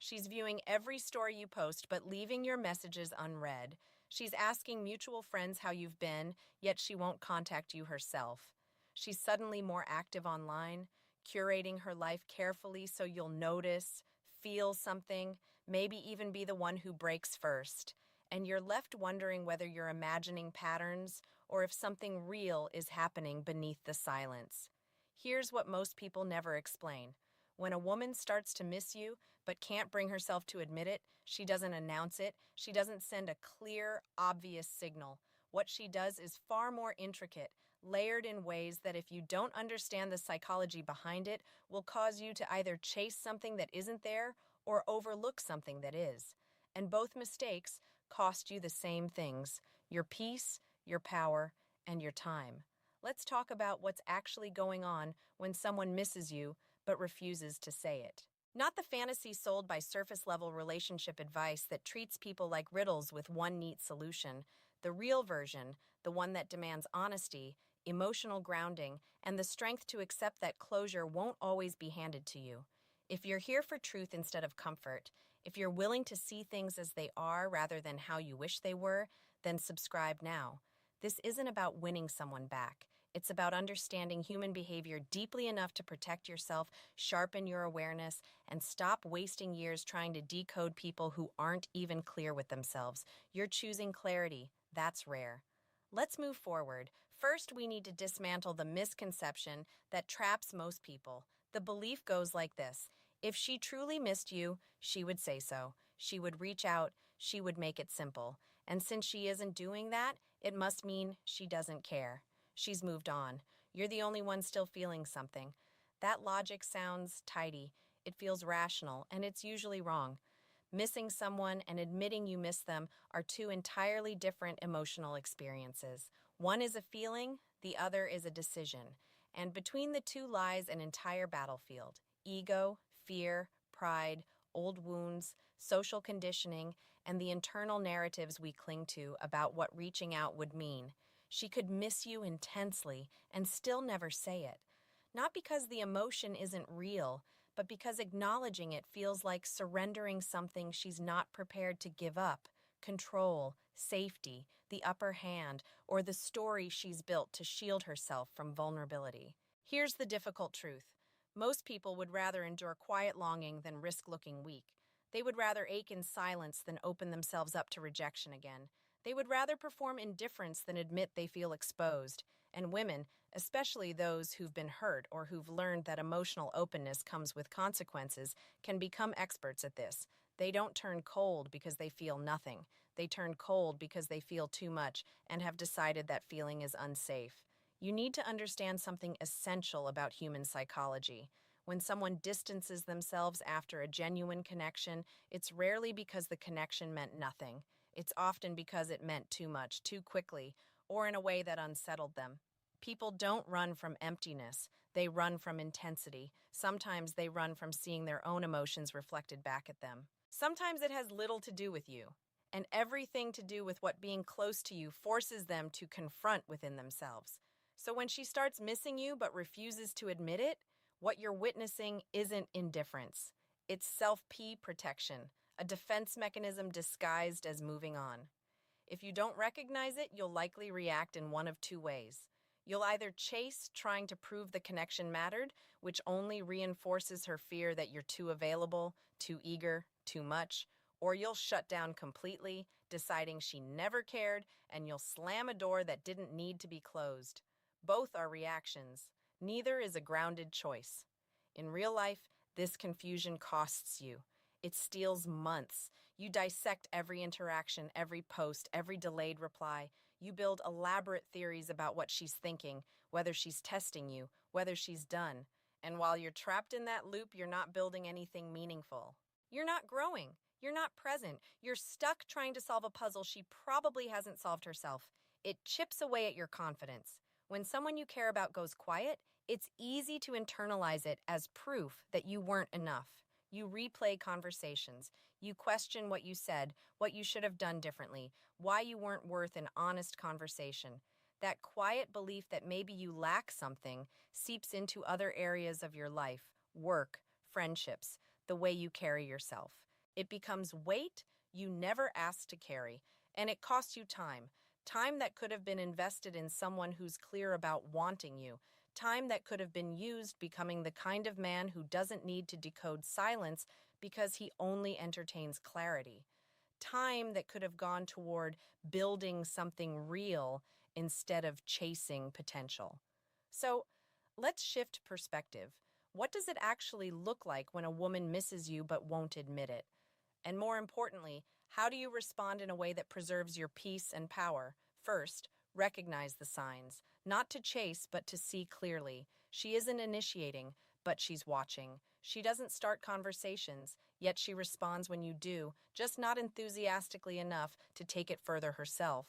She's viewing every story you post but leaving your messages unread. She's asking mutual friends how you've been, yet she won't contact you herself. She's suddenly more active online, curating her life carefully so you'll notice, feel something, maybe even be the one who breaks first. And you're left wondering whether you're imagining patterns or if something real is happening beneath the silence. Here's what most people never explain. When a woman starts to miss you but can't bring herself to admit it, she doesn't announce it, she doesn't send a clear, obvious signal. What she does is far more intricate, layered in ways that if you don't understand the psychology behind it, will cause you to either chase something that isn't there or overlook something that is. And both mistakes cost you the same things: your peace, your power, and your time. Let's talk about what's actually going on when someone misses you but refuses to say it. Not the fantasy sold by surface-level relationship advice that treats people like riddles with one neat solution. The real version, the one that demands honesty, emotional grounding, and the strength to accept that closure won't always be handed to you. If you're here for truth instead of comfort, if you're willing to see things as they are rather than how you wish they were, then subscribe now. This isn't about winning someone back. It's about understanding human behavior deeply enough to protect yourself, sharpen your awareness, and stop wasting years trying to decode people who aren't even clear with themselves. You're choosing clarity. That's rare. Let's move forward. First, we need to dismantle the misconception that traps most people. The belief goes like this: if she truly missed you, she would say so. She would reach out, she would make it simple. And since she isn't doing that, it must mean she doesn't care. She's moved on. You're the only one still feeling something. That logic sounds tidy, it feels rational, and it's usually wrong. Missing someone and admitting you miss them are two entirely different emotional experiences. One is a feeling, the other is a decision. And between the two lies an entire battlefield: ego, fear, pride, old wounds, social conditioning, and the internal narratives we cling to about what reaching out would mean. She could miss you intensely and still never say it. Not because the emotion isn't real, but because acknowledging it feels like surrendering something she's not prepared to give up: control, safety, the upper hand, or the story she's built to shield herself from vulnerability. Here's the difficult truth. Most people would rather endure quiet longing than risk looking weak. They would rather ache in silence than open themselves up to rejection again. They would rather perform indifference than admit they feel exposed. And women, especially those who've been hurt or who've learned that emotional openness comes with consequences, can become experts at this. They don't turn cold because they feel nothing. They turn cold because they feel too much and have decided that feeling is unsafe. You need to understand something essential about human psychology. When someone distances themselves after a genuine connection, it's rarely because the connection meant nothing. It's often because it meant too much, too quickly, or in a way that unsettled them. People don't run from emptiness, they run from intensity. Sometimes they run from seeing their own emotions reflected back at them. Sometimes it has little to do with you, and everything to do with what being close to you forces them to confront within themselves. So when she starts missing you but refuses to admit it, what you're witnessing isn't indifference. It's self-P protection, a defense mechanism disguised as moving on. If you don't recognize it, you'll likely react in one of two ways. You'll either chase, trying to prove the connection mattered, which only reinforces her fear that you're too available, too eager, too much, or you'll shut down completely, deciding she never cared, and you'll slam a door that didn't need to be closed. Both are reactions. Neither is a grounded choice. In real life, this confusion costs you. It steals months. You dissect every interaction, every post, every delayed reply. You build elaborate theories about what she's thinking, whether she's testing you, whether she's done. And while you're trapped in that loop, you're not building anything meaningful. You're not growing. You're not present. You're stuck trying to solve a puzzle she probably hasn't solved herself. It chips away at your confidence. When someone you care about goes quiet, it's easy to internalize it as proof that you weren't enough. You replay conversations. You question what you said, what you should have done differently, why you weren't worth an honest conversation. That quiet belief that maybe you lack something seeps into other areas of your life: work, friendships, the way you carry yourself. It becomes weight you never asked to carry, and it costs you time. Time that could have been invested in someone who's clear about wanting you. Time that could have been used becoming the kind of man who doesn't need to decode silence because he only entertains clarity. Time that could have gone toward building something real instead of chasing potential. So let's shift perspective. What does it actually look like when a woman misses you but won't admit it? And more importantly, how do you respond in a way that preserves your peace and power? First, recognize the signs. Not to chase, but to see clearly. She isn't initiating, but she's watching. She doesn't start conversations, yet she responds when you do, just not enthusiastically enough to take it further herself.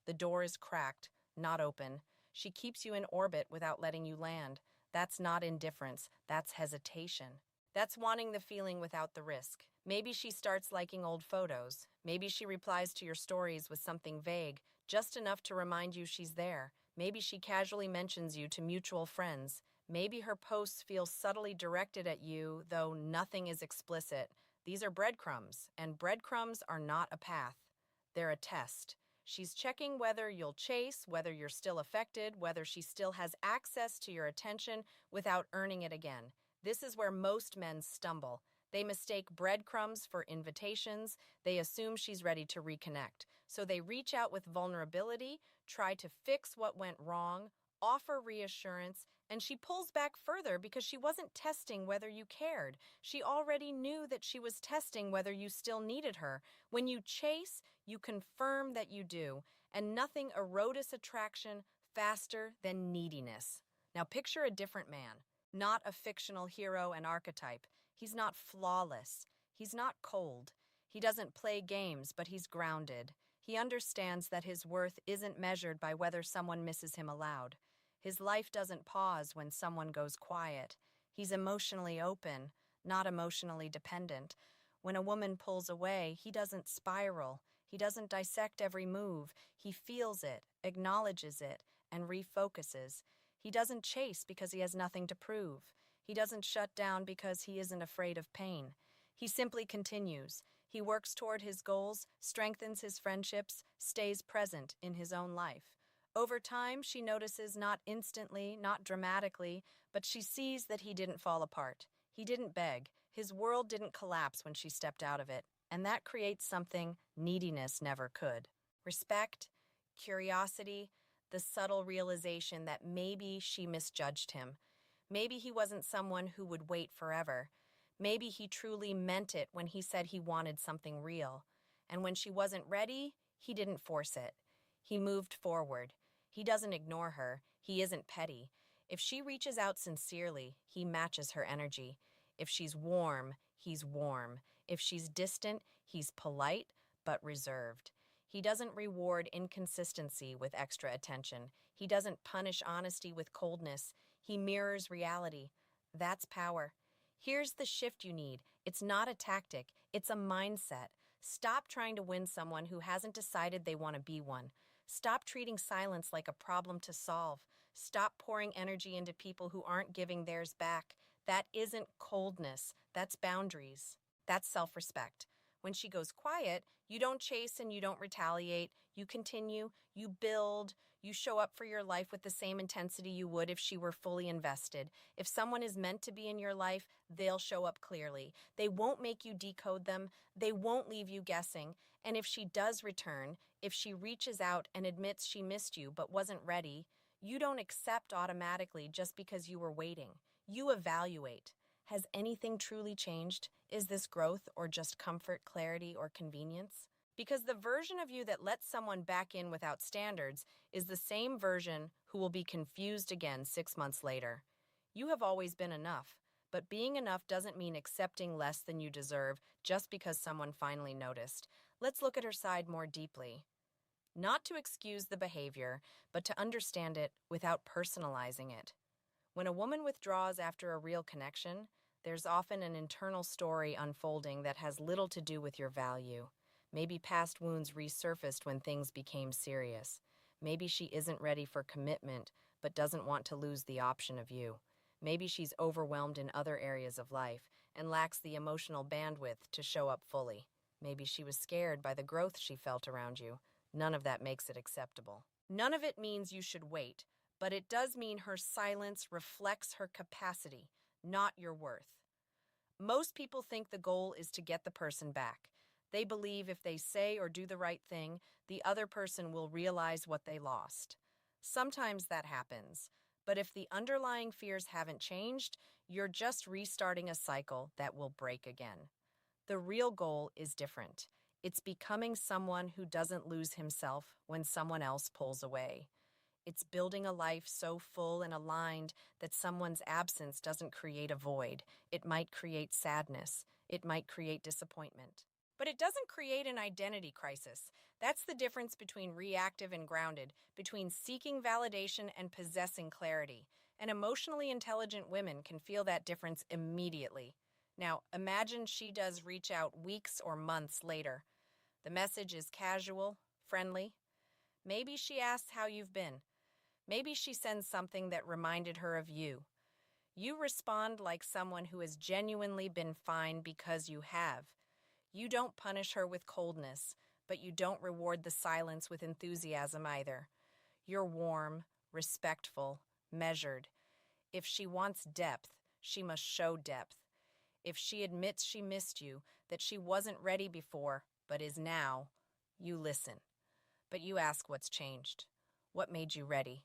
The door is cracked, not open. She keeps you in orbit without letting you land. That's not indifference, that's hesitation. That's wanting the feeling without the risk. Maybe she starts liking old photos. Maybe she replies to your stories with something vague, just enough to remind you she's there. Maybe she casually mentions you to mutual friends. Maybe her posts feel subtly directed at you, though nothing is explicit. These are breadcrumbs, and breadcrumbs are not a path. They're a test. She's checking whether you'll chase, whether you're still affected, whether she still has access to your attention without earning it again. This is where most men stumble. They mistake breadcrumbs for invitations. They assume she's ready to reconnect. So they reach out with vulnerability, try to fix what went wrong, offer reassurance, and she pulls back further because she wasn't testing whether you cared. She already knew that she was testing whether you still needed her. When you chase, you confirm that you do, and nothing erodes attraction faster than neediness. Now picture a different man, not a fictional hero and archetype. He's not flawless. He's not cold. He doesn't play games, but he's grounded. He understands that his worth isn't measured by whether someone misses him aloud. His life doesn't pause when someone goes quiet. He's emotionally open, not emotionally dependent. When a woman pulls away, he doesn't spiral. He doesn't dissect every move. He feels it, acknowledges it, and refocuses. He doesn't chase because he has nothing to prove. He doesn't shut down because he isn't afraid of pain. He simply continues. He works toward his goals, strengthens his friendships, stays present in his own life. Over time, she notices not instantly, not dramatically, but she sees that he didn't fall apart. He didn't beg. His world didn't collapse when she stepped out of it. And that creates something neediness never could. Respect, curiosity, the subtle realization that maybe she misjudged him. Maybe he wasn't someone who would wait forever. Maybe he truly meant it when he said he wanted something real. And when she wasn't ready, he didn't force it. He moved forward. He doesn't ignore her. He isn't petty. If she reaches out sincerely, he matches her energy. If she's warm, he's warm. If she's distant, he's polite but reserved. He doesn't reward inconsistency with extra attention. He doesn't punish honesty with coldness. He mirrors reality. That's power. Here's the shift you need. It's not a tactic. It's a mindset. Stop trying to win someone who hasn't decided they want to be one. Stop treating silence like a problem to solve. Stop pouring energy into people who aren't giving theirs back. That isn't coldness. That's boundaries. That's self-respect. When she goes quiet, you don't chase and you don't retaliate. You continue, you build, you show up for your life with the same intensity you would if she were fully invested. If someone is meant to be in your life, they'll show up clearly. They won't make you decode them. They won't leave you guessing. And if she does return, if she reaches out and admits she missed you but wasn't ready, you don't accept automatically just because you were waiting. You evaluate. Has anything truly changed? Is this growth or just comfort, clarity, or convenience? Because the version of you that lets someone back in without standards is the same version who will be confused again 6 months later. You have always been enough, but being enough doesn't mean accepting less than you deserve just because someone finally noticed. Let's look at her side more deeply. Not to excuse the behavior, but to understand it without personalizing it. When a woman withdraws after a real connection, there's often an internal story unfolding that has little to do with your value. Maybe past wounds resurfaced when things became serious. Maybe she isn't ready for commitment, but doesn't want to lose the option of you. Maybe she's overwhelmed in other areas of life, and lacks the emotional bandwidth to show up fully. Maybe she was scared by the growth she felt around you. None of that makes it acceptable. None of it means you should wait, but it does mean her silence reflects her capacity, not your worth. Most people think the goal is to get the person back. They believe if they say or do the right thing, the other person will realize what they lost. Sometimes that happens, but if the underlying fears haven't changed, you're just restarting a cycle that will break again. The real goal is different. It's becoming someone who doesn't lose himself when someone else pulls away. It's building a life so full and aligned that someone's absence doesn't create a void. It might create sadness. It might create disappointment. But it doesn't create an identity crisis. That's the difference between reactive and grounded, between seeking validation and possessing clarity. And emotionally intelligent women can feel that difference immediately. Now, imagine she does reach out weeks or months later. The message is casual, friendly. Maybe she asks how you've been. Maybe she sends something that reminded her of you. You respond like someone who has genuinely been fine because you have. You don't punish her with coldness, but you don't reward the silence with enthusiasm either. You're warm, respectful, measured. If she wants depth, she must show depth. If she admits she missed you, that she wasn't ready before, but is now, you listen. But you ask what's changed. What made you ready?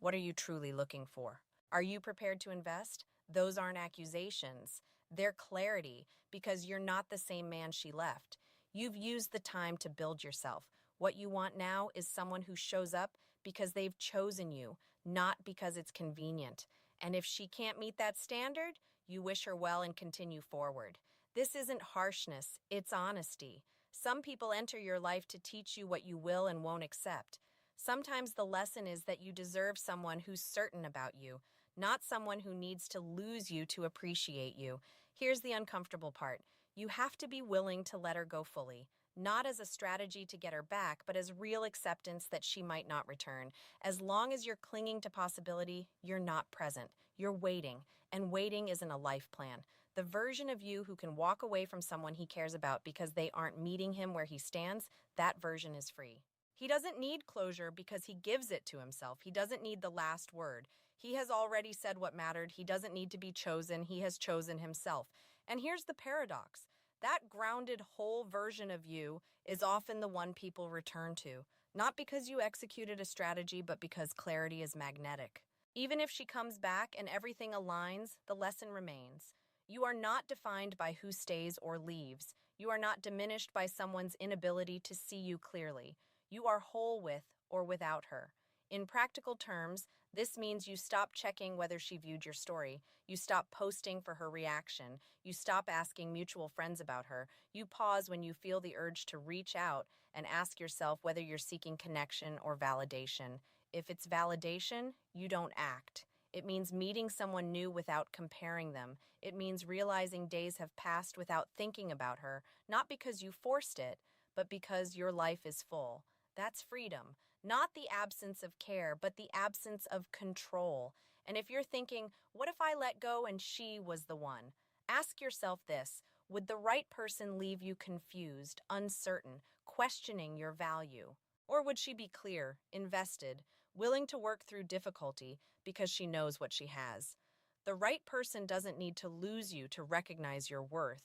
What are you truly looking for? Are you prepared to invest? Those aren't accusations. They're clarity, because you're not the same man she left. You've used the time to build yourself. What you want now is someone who shows up because they've chosen you, not because it's convenient. And if she can't meet that standard, you wish her well and continue forward. This isn't harshness, it's honesty. Some people enter your life to teach you what you will and won't accept. Sometimes the lesson is that you deserve someone who's certain about you, not someone who needs to lose you to appreciate you. Here's the uncomfortable part. You have to be willing to let her go fully, not as a strategy to get her back, but as real acceptance that she might not return. As long as you're clinging to possibility, you're not present. You're waiting, and waiting isn't a life plan. The version of you who can walk away from someone he cares about because they aren't meeting him where he stands, that version is free. He doesn't need closure because he gives it to himself. He doesn't need the last word. He has already said what mattered. He doesn't need to be chosen. He has chosen himself. And here's the paradox. That grounded whole version of you is often the one people return to, not because you executed a strategy, but because clarity is magnetic. Even if she comes back and everything aligns, the lesson remains. You are not defined by who stays or leaves. You are not diminished by someone's inability to see you clearly. You are whole with or without her. In practical terms, this means you stop checking whether she viewed your story. You stop posting for her reaction. You stop asking mutual friends about her. You pause when you feel the urge to reach out and ask yourself whether you're seeking connection or validation. If it's validation, you don't act. It means meeting someone new without comparing them. It means realizing days have passed without thinking about her, not because you forced it, but because your life is full. That's freedom. Not the absence of care, but the absence of control. And if you're thinking, what if I let go and she was the one? Ask yourself this. Would the right person leave you confused, uncertain, questioning your value? Or would she be clear, invested, willing to work through difficulty because she knows what she has? The right person doesn't need to lose you to recognize your worth.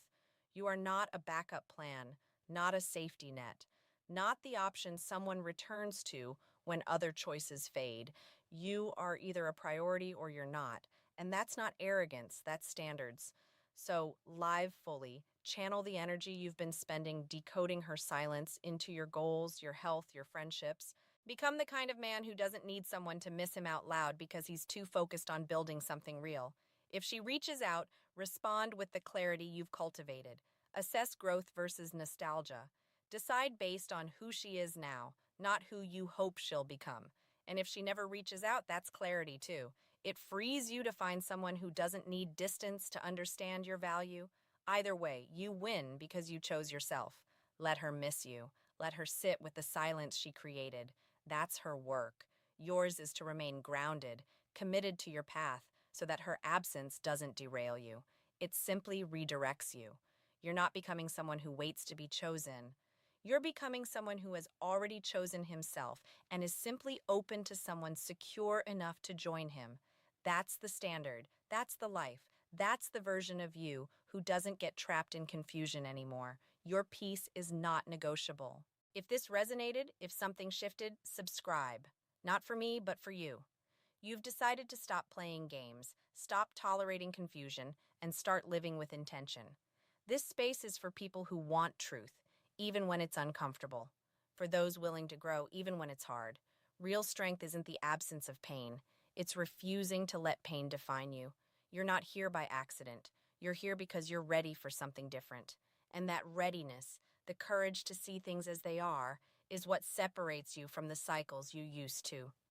You are not a backup plan, not a safety net, not the option someone returns to when other choices fade. You are either a priority or you're not. And that's not arrogance, that's standards. So live fully, channel the energy you've been spending decoding her silence into your goals, your health, your friendships. Become the kind of man who doesn't need someone to miss him out loud because he's too focused on building something real. If she reaches out, respond with the clarity you've cultivated. Assess growth versus nostalgia. Decide based on who she is now, not who you hope she'll become. And if she never reaches out, that's clarity too. It frees you to find someone who doesn't need distance to understand your value. Either way, you win because you chose yourself. Let her miss you. Let her sit with the silence she created. That's her work. Yours is to remain grounded, committed to your path, so that her absence doesn't derail you. It simply redirects you. You're not becoming someone who waits to be chosen. You're becoming someone who has already chosen himself and is simply open to someone secure enough to join him. That's the standard. That's the life. That's the version of you who doesn't get trapped in confusion anymore. Your peace is not negotiable. If this resonated, if something shifted, subscribe. Not for me, but for you. You've decided to stop playing games, stop tolerating confusion, and start living with intention. This space is for people who want truth, even when it's uncomfortable. For those willing to grow, even when it's hard. Real strength isn't the absence of pain. It's refusing to let pain define you. You're not here by accident. You're here because you're ready for something different. And that readiness, the courage to see things as they are, is what separates you from the cycles you used to.